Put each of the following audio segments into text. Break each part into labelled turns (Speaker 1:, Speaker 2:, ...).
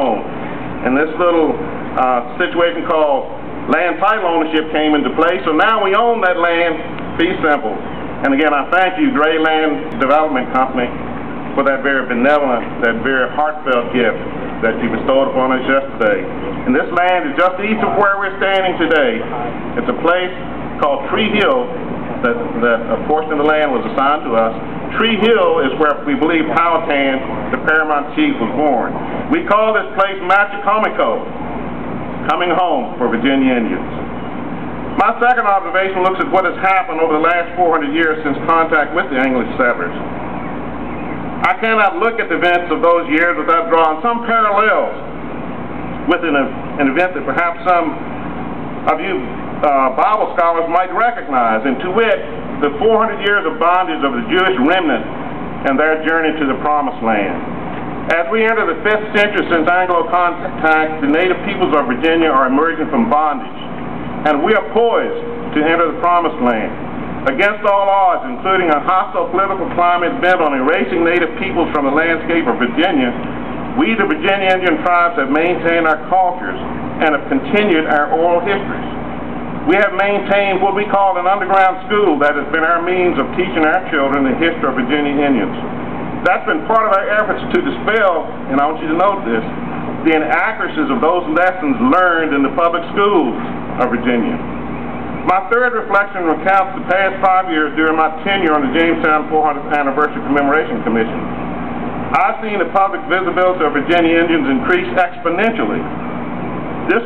Speaker 1: home. And this little situation called land title ownership came into play, so now we own that land, fee simple. And again, I thank you, Gray Land Development Company, for that very benevolent, that very heartfelt gift that you bestowed upon us yesterday. And this land is just east of where we're standing today. It's a place called Tree Hill that a portion of the land was assigned to us. Tree Hill is where we believe Powhatan, the paramount chief, was born. We call this place Chickahominy, coming home for Virginia Indians. My second observation looks at what has happened over the last 400 years since contact with the English settlers. I cannot look at the events of those years without drawing some parallels with an event that perhaps some of you Bible scholars might recognize, and to wit, the 400 years of bondage of the Jewish remnant and their journey to the Promised Land. As we enter the 5th century since Anglo contact, the native peoples of Virginia are emerging from bondage, and we are poised to enter the Promised Land. Against all odds, including a hostile political climate bent on erasing native peoples from the landscape of Virginia, we, the Virginia Indian tribes, have maintained our cultures and have continued our oral histories. We have maintained what we call an underground school that has been our means of teaching our children the history of Virginia Indians. That's been part of our efforts to dispel, and I want you to note this, the inaccuracies of those lessons learned in the public schools of Virginia. My third reflection recounts the past 5 years during my tenure on the Jamestown 400th Anniversary Commemoration Commission. I've seen the public visibility of Virginia Indians increase exponentially. This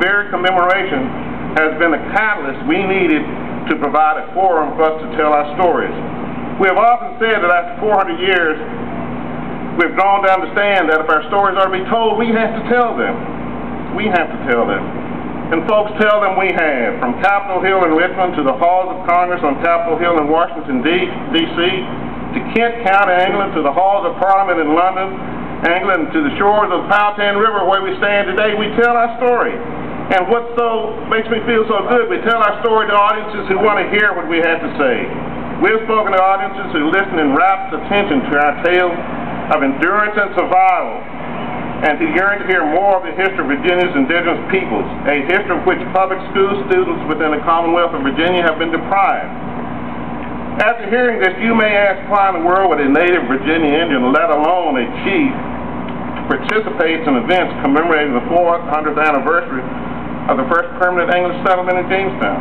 Speaker 1: very commemoration, has been the catalyst we needed to provide a forum for us to tell our stories. We have often said that after 400 years, we've grown to understand that if our stories are to be told, we have to tell them. We have to tell them. And folks, tell them we have. From Capitol Hill in Richmond to the halls of Congress on Capitol Hill in Washington, D.C., to Kent County, England, to the halls of Parliament in London, England, to the shores of the Powhatan River where we stand today, we tell our story. And what makes me feel so good, we tell our story to audiences who want to hear what we have to say. We've spoken to audiences who listen in rapt attention to our tale of endurance and survival, and who yearn to hear more of the history of Virginia's indigenous peoples, a history of which public school students within the Commonwealth of Virginia have been deprived. After hearing this, you may ask why in the world would a native Virginia Indian, let alone a chief, participate in events commemorating the 400th anniversary of the first permanent English settlement in Jamestown.